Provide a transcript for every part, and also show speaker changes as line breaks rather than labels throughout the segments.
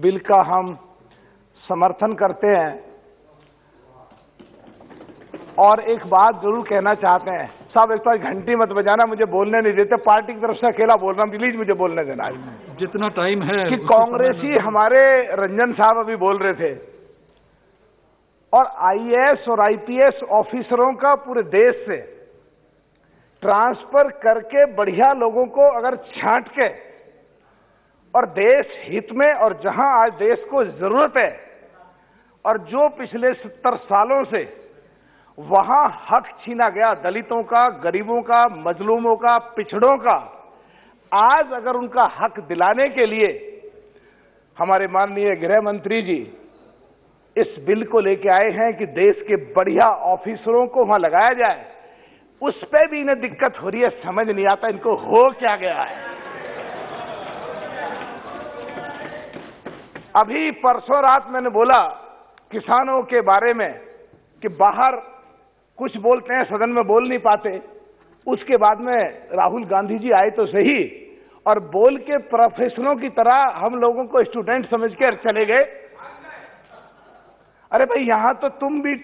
Bill का हम समर्थन करते हैं और एक बात जरूर कहना चाहते हैं। साहब एक बार घंटी मत बजाना, मुझे बोलने नहीं देते। पार्टी की तरफ से अकेला बोल रहा हूँ, प्लीज मुझे बोलने देना।
जितना टाइम है
कि कांग्रेसी हमारे रंजन साहब अभी बोल रहे थे, और आईएएस और आईपीएस ऑफिसरों का पूरे देश से ट्रांसफर करके बढ़िया लोगों को अगर छांट के और देश हित में, और जहां आज देश को जरूरत है और जो पिछले 70 सालों से वहां हक छीना गया दलितों का, गरीबों का, मजलूमों का, पिछड़ों का, आज अगर उनका हक दिलाने के लिए हमारे माननीय गृह मंत्री जी इस बिल को लेके आए हैं कि देश के बढ़िया ऑफिसरों को वहां लगाया जाए, उस पे भी इन्हें दिक्कत हो रही है। समझ नहीं आता इनको हो क्या गया है। अभी परसों रात मैंने बोला किसानों के बारे में कि बाहर कुछ बोलते हैं, सदन में बोल नहीं पाते। उसके बाद में राहुल गांधी जी आए तो सही, और बोल के प्रोफेसरों की तरह हम लोगों को स्टूडेंट समझ के चले गए। अरे भाई, यहां तो तुम भी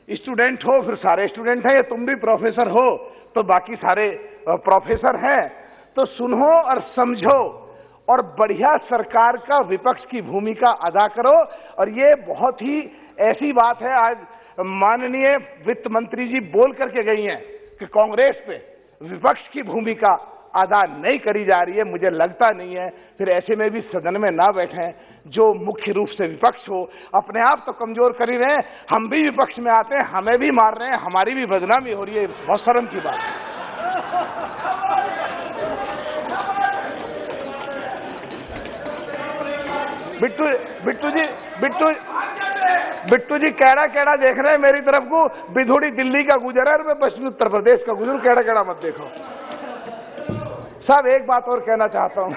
स्टूडेंट हो, फिर सारे स्टूडेंट हैं, या तुम भी प्रोफेसर हो तो बाकी सारे प्रोफेसर हैं। तो सुनो और समझो और बढ़िया सरकार का विपक्ष की भूमिका अदा करो। और ये बहुत ही ऐसी बात है, आज माननीय वित्त मंत्री जी बोल करके गई हैं कि कांग्रेस पे विपक्ष की भूमिका अदा नहीं करी जा रही है। मुझे लगता नहीं है, फिर ऐसे में भी सदन में ना बैठे जो मुख्य रूप से विपक्ष हो। अपने आप तो कमजोर कर ही रहे हैं, हम भी विपक्ष में आते हैं, हमें भी मार रहे हैं, हमारी भी बदनामी हो रही है। बहुत शर्म की बात है। बिट्टू जी कैड़ा कैड़ा देख रहे हैं मेरी तरफ को। बिधुड़ी दिल्ली का गुजर है और मैं पश्चिमी उत्तर प्रदेश का गुजर। कैड़ा कैड़ा मत देखो साहब। एक बात और कहना चाहता हूं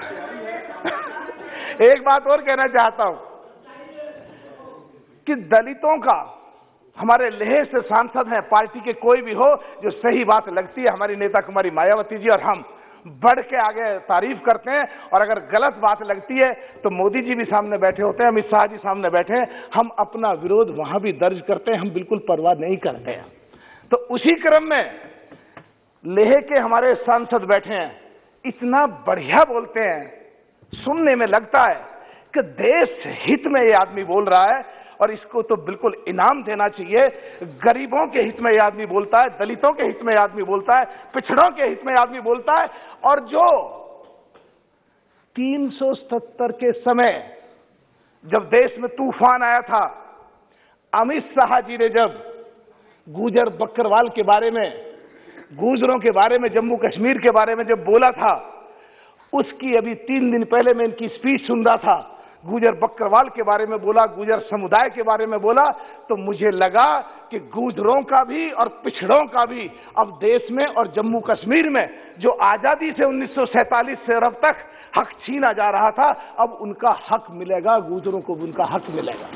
एक बात और कहना चाहता हूं कि दलितों का हमारे लेह से सांसद हैं, पार्टी के कोई भी हो, जो सही बात लगती है हमारी नेता कुमारी मायावती जी और हम बढ़ के आगे तारीफ करते हैं, और अगर गलत बात लगती है तो मोदी जी भी सामने बैठे होते हैं, अमित शाह जी सामने बैठे हैं, हम अपना विरोध वहां भी दर्ज करते हैं, हम बिल्कुल परवाह नहीं करते हैं। तो उसी क्रम में लेह के हमारे सांसद बैठे हैं, इतना बढ़िया बोलते हैं, सुनने में लगता है कि देश हित में ये आदमी बोल रहा है, और इसको तो बिल्कुल इनाम देना चाहिए। गरीबों के हित में ये आदमी बोलता है, दलितों के हित में ये आदमी बोलता है, पिछड़ों के हित में आदमी बोलता है। और जो 377 के समय जब देश में तूफान आया था, अमित शाह जी ने जब गुजर बकरवाल के बारे में, गुजरों के बारे में, जम्मू कश्मीर के बारे में जब बोला था, उसकी अभी 3 दिन पहले मैं इनकी स्पीच सुन रहा था, गुजर बकरवाल के बारे में बोला, गुजर समुदाय के बारे में बोला, तो मुझे लगा कि गुजरों का भी और पिछड़ों का भी अब देश में और जम्मू कश्मीर में जो आजादी से 1947 से अब तक हक छीना जा रहा था, अब उनका हक मिलेगा, गुजरों को उनका हक मिलेगा।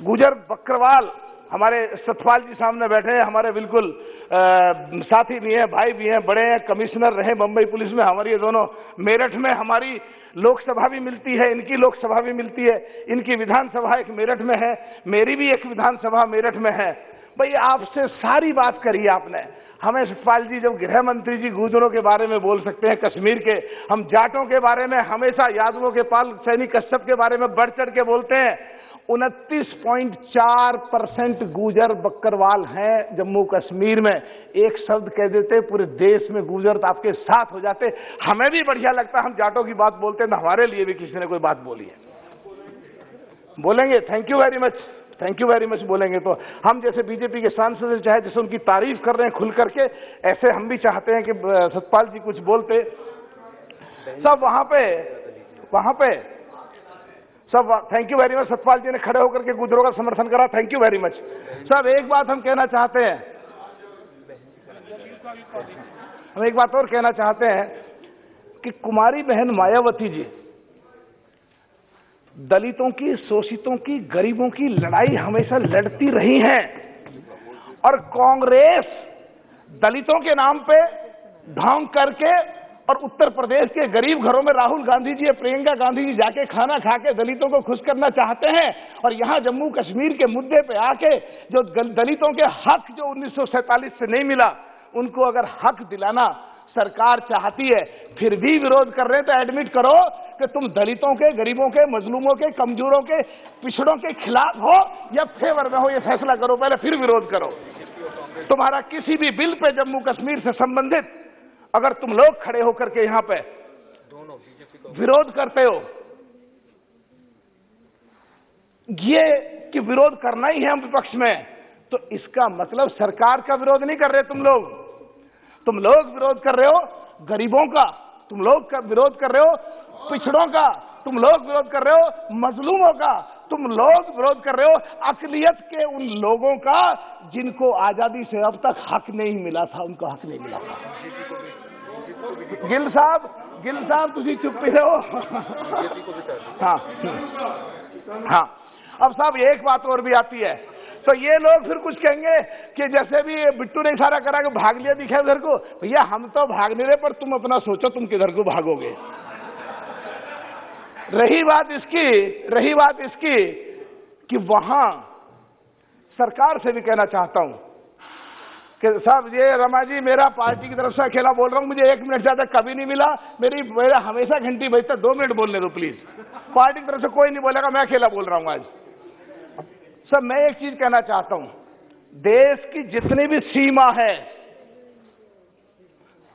गुजर बकरवाल हमारे सतपाल जी सामने बैठे हैं, हमारे बिल्कुल साथी भी हैं, भाई भी हैं, बड़े हैं, कमिश्नर रहे बंबई पुलिस में। हमारी ये दोनों मेरठ में, हमारी लोकसभा भी मिलती है, इनकी लोकसभा भी मिलती है, इनकी विधानसभा एक मेरठ में है, मेरी भी एक विधानसभा मेरठ में है। भाई आपसे सारी बात करी आपने। हमें सतपाल जी जब गृह मंत्री जी गुजरों के बारे में बोल सकते हैं, कश्मीर के, हम जाटों के बारे में हमेशा, यादवों के पाल सैनिक कश्यप के बारे में बढ़ चढ़ के बोलते हैं। 29.4% गुजर बकरवाल हैं जम्मू कश्मीर में। एक शब्द कह देते पूरे देश में गुजर तो आपके साथ हो जाते। हमें भी बढ़िया लगता, हम जाटों की बात बोलते हैं तो हमारे लिए भी किसी ने कोई बात बोली है, बोलेंगे thank you very much, thank you very much बोलेंगे। तो हम जैसे बीजेपी के सांसद चाहे जैसे उनकी तारीफ कर रहे हैं खुल करके, ऐसे हम भी चाहते हैं कि सतपाल जी कुछ बोलते। सब वहां पे सब thank you very much. Satpal ji ने खड़े होकर के गुजरों का समर्थन करा, थैंक यू वेरी मच। सब एक बात हम कहना चाहते हैं, हम एक बात और कहना चाहते हैं कि कुमारी बहन मायावती जी दलितों की, शोषितों की, गरीबों की लड़ाई हमेशा लड़ती रही हैं, और कांग्रेस दलितों के नाम पे ढोंग करके और उत्तर प्रदेश के गरीब घरों में राहुल गांधी जी, प्रियंका गांधी जी जाके खाना खा के दलितों को खुश करना चाहते हैं, और यहाँ जम्मू कश्मीर के मुद्दे पे आके जो दलितों के हक जो 1947 से नहीं मिला, उनको अगर हक दिलाना सरकार चाहती है, फिर भी विरोध कर रहे हैं, तो एडमिट करो कि तुम दलितों के, गरीबों के, मजलूमों के, कमजोरों के, पिछड़ों के खिलाफ हो या फेवर में हो, ये फैसला करो पहले, फिर विरोध करो। तुम्हारा किसी भी बिल पे जम्मू कश्मीर से संबंधित अगर तुम लोग खड़े होकर के यहाँ पे विरोध करते हो, ये कि विरोध करना ही है हम विपक्ष में, तो इसका मतलब सरकार का विरोध नहीं कर रहे तुम लोग विरोध कर रहे हो गरीबों का, तुम लोग विरोध कर रहे हो पिछड़ों का, तुम लोग विरोध कर रहे हो मजलूमों का, तुम लोग विरोध कर रहे हो अकलियत के उन लोगों का जिनको आजादी से अब तक हक नहीं मिला था, उनको हक नहीं मिला था। गिल साहब तुझी चुप ही रहो। हाँ, अब साहब एक बात और भी आती है, तो ये लोग फिर कुछ कहेंगे कि जैसे भी बिट्टू ने इशारा करा कि भाग लिया दिखा उधर को, भैया हम तो भाग नहीं रहे, पर तुम अपना सोचो तुम किधर को भागोगे। रही बात इसकी कि वहां सरकार से भी कहना चाहता हूं कि साहब ये रमा जी, मेरा पार्टी की तरफ से अकेला बोल रहा हूं, मुझे 1 मिनट ज्यादा कभी नहीं मिला, मेरा हमेशा घंटी बजता, 2 मिनट बोलने दो प्लीज। पार्टी की तरफ से कोई नहीं बोलेगा, मैं अकेला बोल रहा हूं आज। सब मैं एक चीज कहना चाहता हूं, देश की जितनी भी सीमा है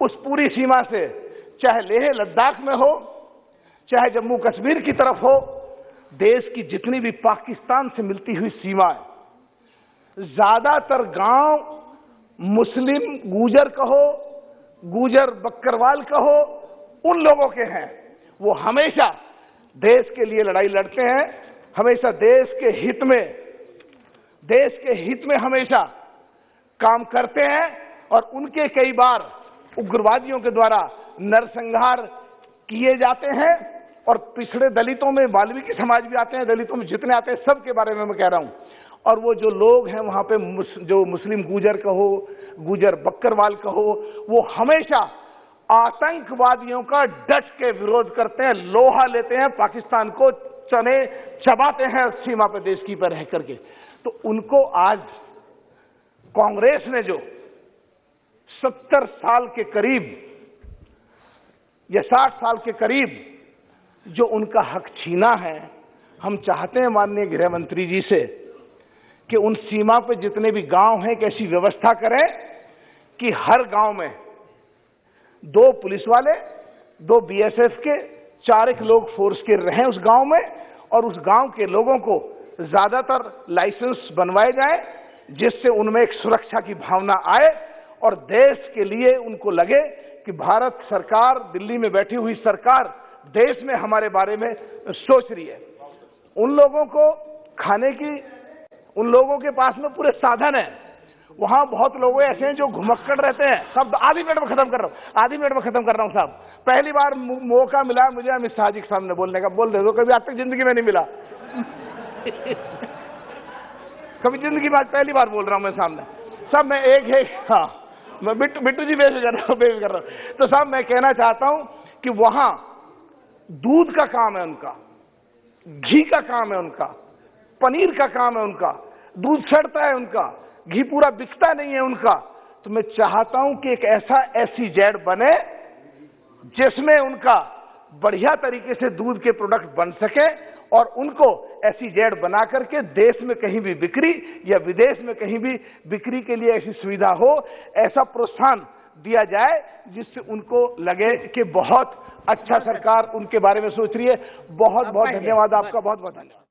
उस पूरी सीमा से, चाहे लेह लद्दाख में हो, चाहे जम्मू कश्मीर की तरफ हो, देश की जितनी भी पाकिस्तान से मिलती हुई सीमा है, ज्यादातर गांव मुस्लिम गुजर कहो, गुजर बकरवाल कहो, उन लोगों के हैं। वो हमेशा देश के लिए लड़ाई लड़ते हैं, हमेशा देश के हित में हमेशा काम करते हैं, और उनके कई बार उग्रवादियों के द्वारा नरसंहार किए जाते हैं। और पिछड़े दलितों में वाल्मीकि समाज भी आते हैं, दलितों में जितने आते हैं सबके बारे में मैं कह रहा हूं। और वो जो लोग हैं वहां पे जो मुस्लिम गुजर कहो, गुजर बकरवाल कहो, वो हमेशा आतंकवादियों का डट के विरोध करते हैं, लोहा लेते हैं, पाकिस्तान को चने चबाते हैं सीमा पे देश की पर रह करके। तो उनको आज कांग्रेस ने जो 70 साल के करीब या 60 साल के करीब जो उनका हक छीना है, हम चाहते हैं माननीय गृह मंत्री जी से कि उन सीमा पे जितने भी गांव हैं, कैसी व्यवस्था करें कि हर गांव में 2 पुलिस वाले, 2 बीएसएफ के, 4 लोग फोर्स के रहें उस गांव में, और उस गांव के लोगों को ज्यादातर लाइसेंस बनवाए जाए, जिससे उनमें एक सुरक्षा की भावना आए और देश के लिए उनको लगे कि भारत सरकार, दिल्ली में बैठी हुई सरकार देश में हमारे बारे में सोच रही है। उन लोगों को खाने की, उन लोगों के पास में पूरे साधन है। वहां बहुत लोग ऐसे हैं जो घुमक्कड़ रहते हैं। सब आधी मिनट में खत्म कर रहा हूं साहब। पहली बार मौका मिला मुझे अमित शाह जी के सामने बोलने का, बोल दे दो, कभी आज तक जिंदगी में नहीं मिला। कभी जिंदगी में आज पहली बार बोल रहा हूं मैं सामने। सब मैं हाँ, मैं बिट्टू जी बेफिक्र कर रहा हूं। तो साहब मैं कहना चाहता हूं कि वहां दूध का काम है उनका, घी का काम है उनका, पनीर का काम है उनका, दूध सड़ता है उनका, घी पूरा बिकता नहीं है उनका। तो मैं चाहता हूं कि एक ऐसा SEZ बने जिसमें उनका बढ़िया तरीके से दूध के प्रोडक्ट बन सके, और उनको SEZ बना करके देश में कहीं भी बिक्री या विदेश में कहीं भी बिक्री के लिए ऐसी सुविधा हो, ऐसा प्रोत्साहन दिया जाए जिससे उनको लगे कि बहुत अच्छा सरकार उनके बारे में सोच रही है। बहुत बहुत धन्यवाद आपका, बहुत बहुत धन्यवाद।